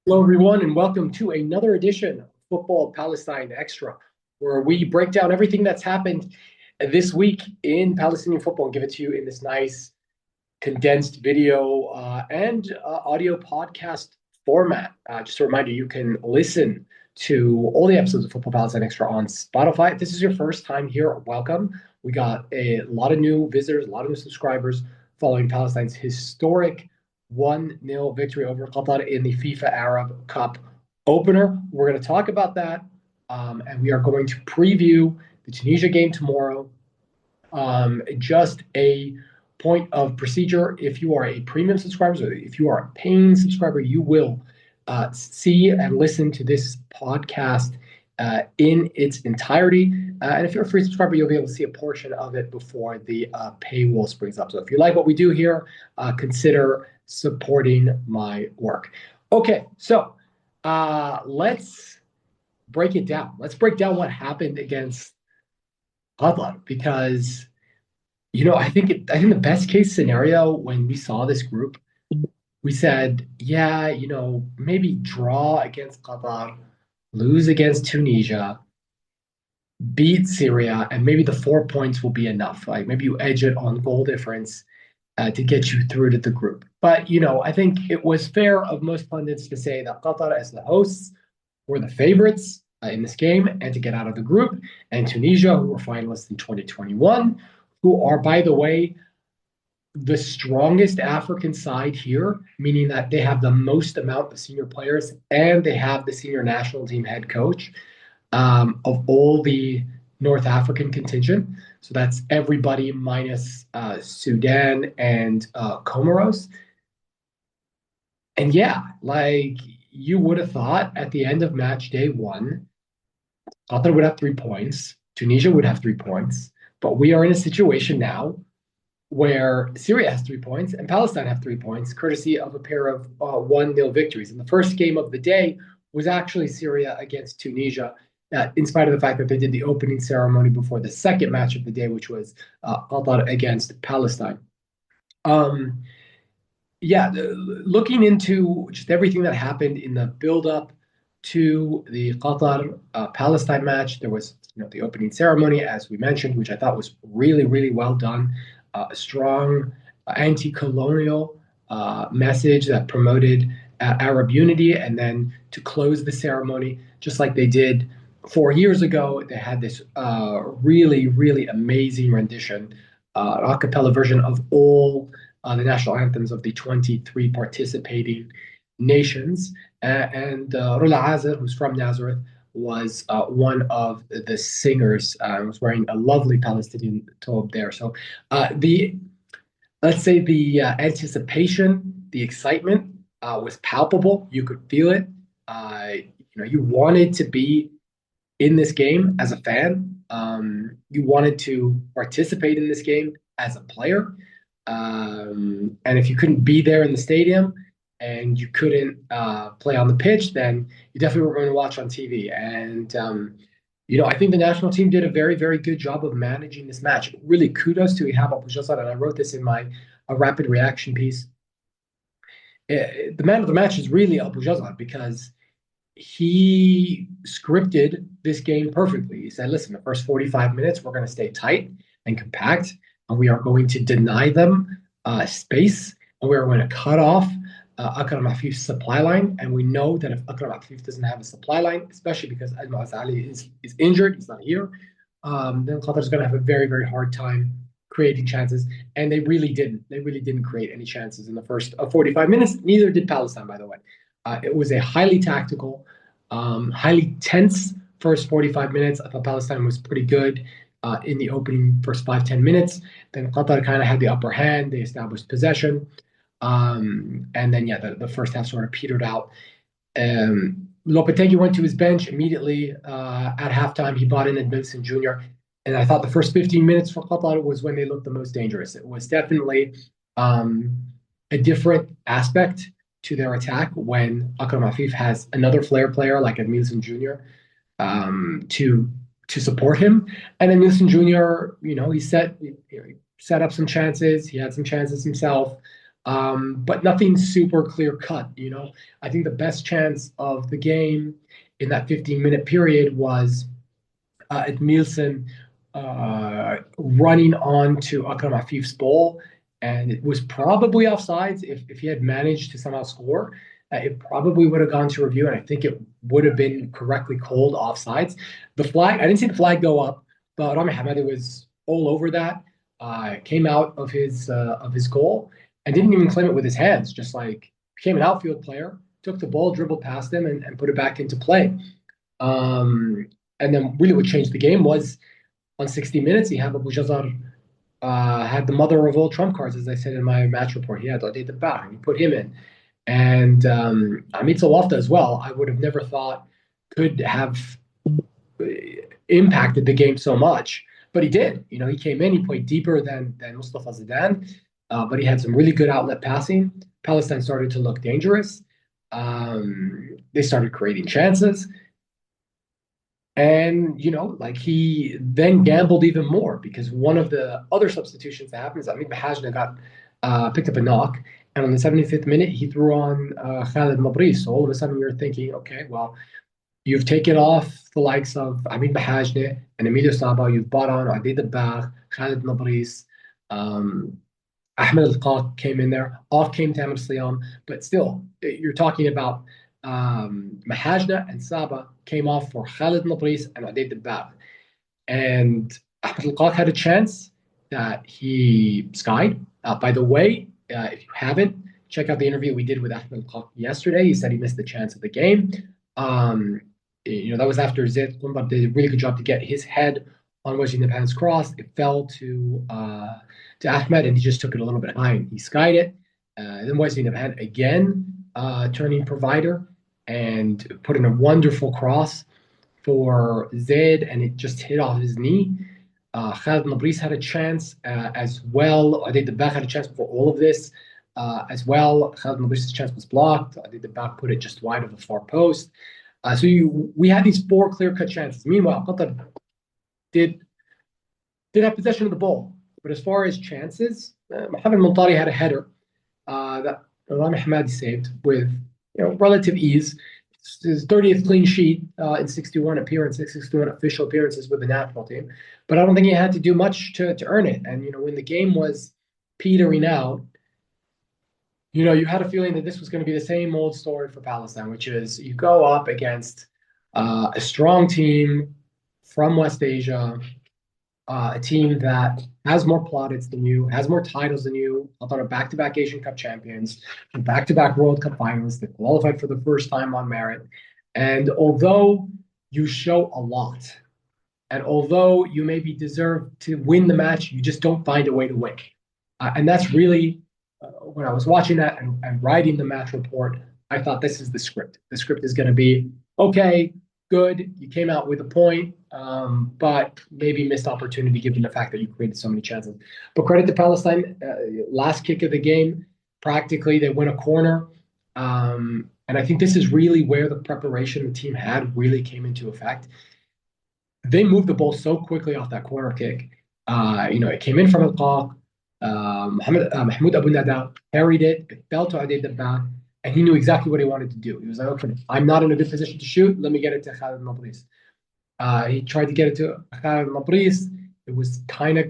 Hello, everyone, and welcome to another edition of Football Palestine Extra, where we break down everything that's happened this week in Palestinian football and give it to you in this nice condensed video and audio podcast format. Just a reminder, you can listen to all the episodes of Football Palestine Extra on Spotify. If this is your first time here, welcome. We got a lot of new visitors, a lot of new subscribers following Palestine's historic 1-0 victory over Qatar in the FIFA Arab Cup opener. We're going to talk about that, and we are going to preview the Tunisia game tomorrow. Just a point of procedure: if you are a premium subscriber, so if you are a paying subscriber, you will see and listen to this podcast in its entirety. And if you're a free subscriber, you'll be able to see a portion of it before the paywall springs up. So if you like what we do here, consider supporting my work. Okay, so let's break it down. Let's break down what happened against Qatar because I think the best case scenario when we saw this group, we said, yeah, maybe draw against Qatar, lose against Tunisia, beat Syria, and maybe the 4 points will be enough. Like maybe you edge it on goal difference to get you through to the group. But, I think it was fair of most pundits to say that Qatar, as the hosts, were the favorites in this game and to get out of the group. And Tunisia, who were finalists in 2021, who are, by the way, the strongest African side here, meaning that they have the most amount of senior players and they have the senior national team head coach of all the North African contingent. So that's everybody minus Sudan and Comoros. And yeah, like you would have thought at the end of match day one, Qatar would have 3 points, Tunisia would have 3 points, but we are in a situation now where Syria has 3 points and Palestine have 3 points, courtesy of a pair of 1-0 victories. And the first game of the day was actually Syria against Tunisia, in spite of the fact that they did the opening ceremony before the second match of the day, which was Qatar against Palestine. Looking into just everything that happened in the build-up to the Qatar Palestine match, there was the opening ceremony, as we mentioned, which I thought was really, really well done. A strong anti-colonial message that promoted Arab unity. And then to close the ceremony, just like they did 4 years ago, they had this really, really amazing rendition, an a cappella version of all the national anthems of the 23 participating nations. And Rula Azer, who's from Nazareth, was one of the singers. Was wearing a lovely Palestinian tobe there. So let's say the anticipation, the excitement was palpable. You could feel it. You wanted to be in this game as a fan. You wanted to participate in this game as a player. And if you couldn't be there in the stadium and you couldn't play on the pitch, then you definitely were going to watch on TV. And, I think the national team did a very, very good job of managing this match. Really kudos to Ihab Abu-Jazar, and I wrote this in my rapid reaction piece. The man of the match is really Abu-Jazar because he scripted this game perfectly. He said, listen, the first 45 minutes, we're going to stay tight and compact, and we are going to deny them space, and we are going to cut off Akram Afif's supply line. And we know that if Akram Afif doesn't have a supply line, especially because Al-Mu'az Ali is injured, he's not here, then Qatar is going to have a very, very hard time creating chances. And they really didn't. They really didn't create any chances in the first 45 minutes. Neither did Palestine, by the way. It was a highly tactical, highly tense first 45 minutes. I thought Palestine was pretty good in the opening first 5-10 minutes. Then Qatar kind of had the upper hand. They established possession. And then, the first half sort of petered out. Lopetegui went to his bench immediately at halftime. He brought in Edmilson Jr. And I thought the first 15 minutes for Qatar was when they looked the most dangerous. It was definitely a different aspect to their attack when Akram Afif has another flair player like Edmilson Jr. To support him. And Edmilson Jr., he set up some chances. He had some chances himself. but nothing super clear cut. I think the best chance of the game in that 15-minute period was at Nielsen running on to Akram Afif's ball, and it was probably offsides. If he had managed to somehow score, it probably would have gone to review, and I think it would have been correctly called offsides. The flag, I didn't see the flag go up, but Rami Hamadi was all over that. Came out of his goal and didn't even claim it with his hands. Just like became an outfield player, took the ball, dribbled past him, and put it back into play. Um, and then really what changed the game was on 60 Minutes, he had Abu Jazar had the mother of all trump cards, as I said in my match report. He had Ade Dabbar, and he put him in. And Amit Sawafta as well, I would have never thought could have impacted the game so much. But he did. He came in, he played deeper than Mustafa Zidane, but he had some really good outlet passing. Palestine started to look dangerous. They started creating chances. And, like he then gambled even more because one of the other substitutions that happened is Amit Bahajna got picked up a knock. And on the 75th minute, he threw on Khalid Mabris. So all of a sudden, you're thinking, okay, well, you've taken off the likes of Amit Bahajna and Emilio Saba. You've bought on Adi Dabbagh, Khalid Mabris. Ahmed Al came in there. Off came Tamir Sliam. But still, you're talking about Mahajna and Saba came off for Khalid Mabris and Adi Dabbagh. And Ahmed Al had a chance that he skied. By the way, if you haven't, check out the interview we did with Ahmed Al yesterday. He said he missed the chance of the game. That was after Zaid Qumbar did a really good job to get his head on Wajdi Nabhan's cross. It fell to Ahmed, and he just took it a little bit high, and he skied it. Then Wajdi Nabhan again, turning provider, and put in a wonderful cross for Zaid, and it just hit off his knee. Khalid Mabris had a chance as well. Adi Dabbagh had a chance before all of this as well. Khalid Mabris' chance was blocked. Adi Dabbagh put it just wide of the far post. We had these four clear-cut chances. Meanwhile, Qatar did have possession of the ball. But as far as chances, Mohamed Montari had a header that Rami Hamadi saved with relative ease. It's his 30th clean sheet in 61 appearances, 61 official appearances with the national team. But I don't think he had to do much to earn it. And when the game was petering out, you had a feeling that this was going to be the same old story for Palestine, which is you go up against a strong team from West Asia, a team that has more plaudits than you, has more titles than you. Qatar are back-to-back Asian Cup champions, back-to-back World Cup finalists. They qualified for the first time on merit. And although you show a lot, and although you maybe deserve to win the match, you just don't find a way to win. And that's really, when I was watching that and writing the match report, I thought this is the script. The script is going to be, okay, good, you came out with a point, but maybe missed opportunity given the fact that you created so many chances. But credit to Palestine, last kick of the game, practically they win a corner. And I think this is really where the preparation the team had really came into effect. They moved the ball so quickly off that corner kick. It came in from Al-Qaq. Mahmoud Abu Nada carried it. It fell to Adi Dabbagh, and he knew exactly what he wanted to do. He was like, okay, I'm not in a good position to shoot. Let me get it to Khalid Mabris. He tried to get it to Khalid Mabris. It was kind of